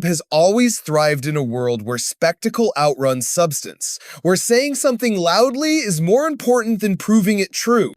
Has always thrived in a world where spectacle outruns substance, where saying something loudly is more important than proving it true.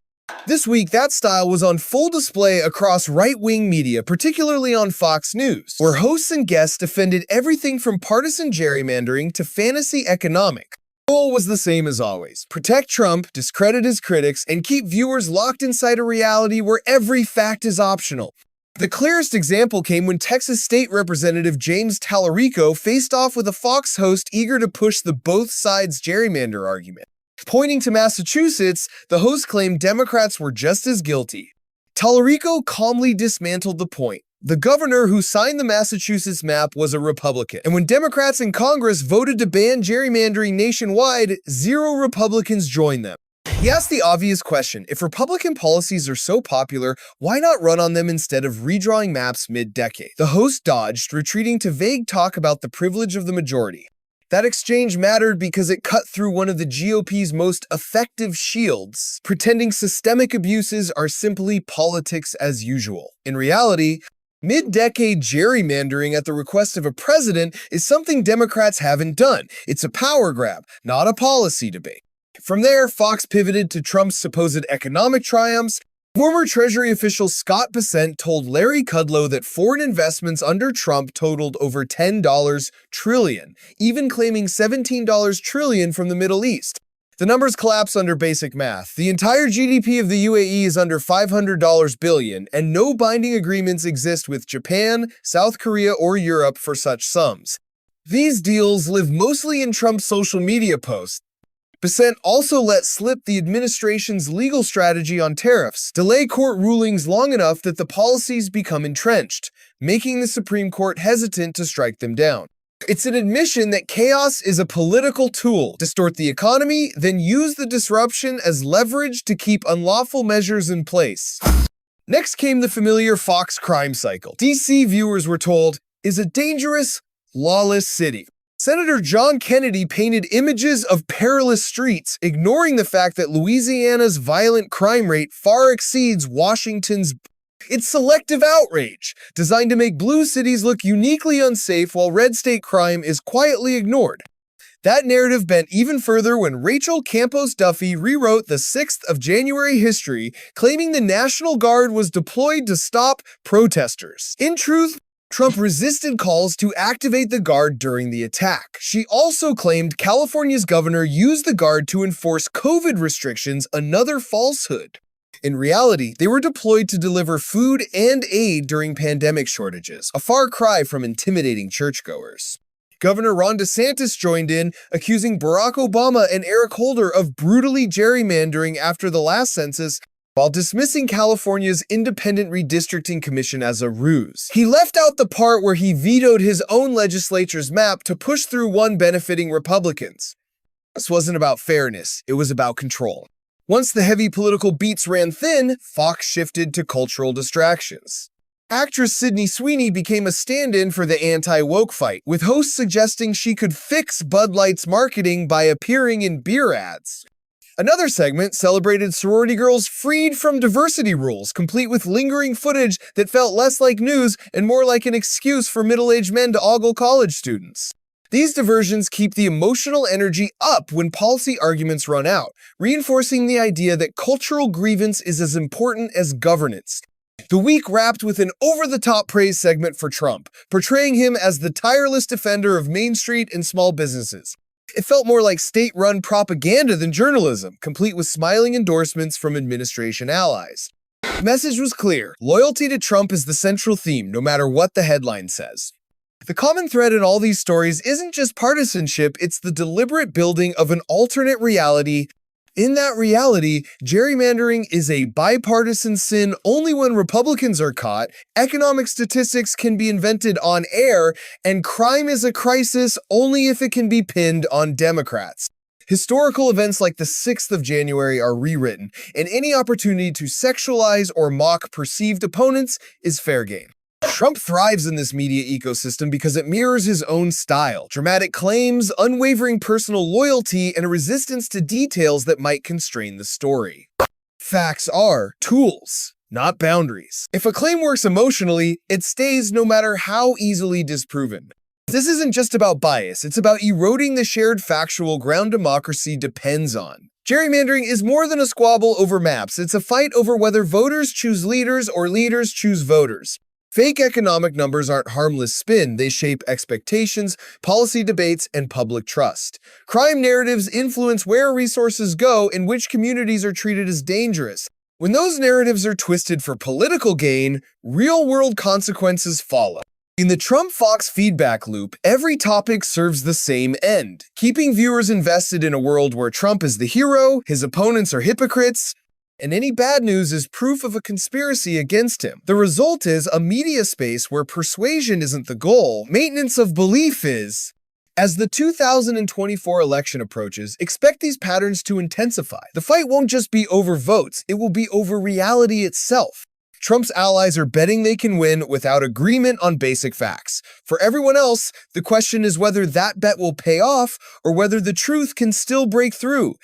This week, that style was on full display across right-wing media, particularly on Fox News, where hosts and guests defended everything from partisan gerrymandering to fantasy economics. The goal was the same as always: protect Trump, discredit his critics, and keep viewers locked inside a reality where every fact is optional. The clearest example came when Texas State Representative James Tallarico faced off with a Fox host eager to push the both sides gerrymander argument. Pointing to Massachusetts, the host claimed Democrats were just as guilty. Tallarico calmly dismantled the point. The governor who signed the Massachusetts map was a Republican, and when Democrats in Congress voted to ban gerrymandering nationwide, 0 Republicans joined them. He asked the obvious question: if Republican policies are so popular, why not run on them instead of redrawing maps mid-decade? The host dodged, retreating to vague talk about the privilege of the majority. That exchange mattered because it cut through one of the GOP's most effective shields, pretending systemic abuses are simply politics as usual. In reality, mid-decade gerrymandering at the request of a president is something Democrats haven't done. It's a power grab, not a policy debate. From there, Fox pivoted to Trump's supposed economic triumphs. Former Treasury official Scott Bessent told Larry Kudlow that foreign investments under Trump totaled over $10 trillion, even claiming $17 trillion from the Middle East. The numbers collapse under basic math. The entire GDP of the UAE is under $500 billion, and no binding agreements exist with Japan, South Korea, or Europe for such sums. These deals live mostly in Trump's social media posts. Bessent also let slip the administration's legal strategy on tariffs, delay court rulings long enough that the policies become entrenched, making the Supreme Court hesitant to strike them down. It's an admission that chaos is a political tool: distort the economy, then use the disruption as leverage to keep unlawful measures in place. Next came the familiar Fox crime cycle. DC, viewers were told, is a dangerous, lawless city. Senator John Kennedy painted images of perilous streets, ignoring the fact that Louisiana's violent crime rate far exceeds Washington's. It's selective outrage, designed to make blue cities look uniquely unsafe while red state crime is quietly ignored. That narrative bent even further when Rachel Campos Duffy rewrote the 6th of January history, claiming the National Guard was deployed to stop protesters. In truth, Trump resisted calls to activate the Guard during the attack. She also claimed California's governor used the Guard to enforce COVID restrictions, another falsehood. In reality, they were deployed to deliver food and aid during pandemic shortages, a far cry from intimidating churchgoers. Governor Ron DeSantis joined in, accusing Barack Obama and Eric Holder of brutally gerrymandering after the last census, while dismissing California's Independent Redistricting Commission as a ruse. He left out the part where he vetoed his own legislature's map to push through one benefiting Republicans. This wasn't about fairness, it was about control. Once the heavy political beats ran thin, Fox shifted to cultural distractions. Actress Sydney Sweeney became a stand-in for the anti-woke fight, with hosts suggesting she could fix Bud Light's marketing by appearing in beer ads. Another segment celebrated sorority girls freed from diversity rules, complete with lingering footage that felt less like news and more like an excuse for middle-aged men to ogle college students. These diversions keep the emotional energy up when policy arguments run out, reinforcing the idea that cultural grievance is as important as governance. The week wrapped with an over-the-top praise segment for Trump, portraying him as the tireless defender of Main Street and small businesses. It felt more like state-run propaganda than journalism, complete with smiling endorsements from administration allies. The message was clear: loyalty to Trump is the central theme, no matter what the headline says. The common thread in all these stories isn't just partisanship, it's the deliberate building of an alternate reality. In that reality, gerrymandering is a bipartisan sin only when Republicans are caught, economic statistics can be invented on air, and crime is a crisis only if it can be pinned on Democrats. Historical events like the 6th of January are rewritten, and any opportunity to sexualize or mock perceived opponents is fair game. Trump thrives in this media ecosystem because it mirrors his own style: dramatic claims, unwavering personal loyalty, and a resistance to details that might constrain the story. Facts are tools, not boundaries. If a claim works emotionally, it stays no matter how easily disproven. This isn't just about bias, it's about eroding the shared factual ground democracy depends on. Gerrymandering is more than a squabble over maps, it's a fight over whether voters choose leaders or leaders choose voters. Fake economic numbers aren't harmless spin, they shape expectations, policy debates, and public trust. Crime narratives influence where resources go and which communities are treated as dangerous. When those narratives are twisted for political gain, real-world consequences follow. In the Trump-Fox feedback loop, every topic serves the same end, keeping viewers invested in a world where Trump is the hero, his opponents are hypocrites, and any bad news is proof of a conspiracy against him. The result is a media space where persuasion isn't the goal, maintenance of belief is. As the 2024 election approaches, expect these patterns to intensify. The fight won't just be over votes, it will be over reality itself. Trump's allies are betting they can win without agreement on basic facts. For everyone else, the question is whether that bet will pay off or whether the truth can still break through.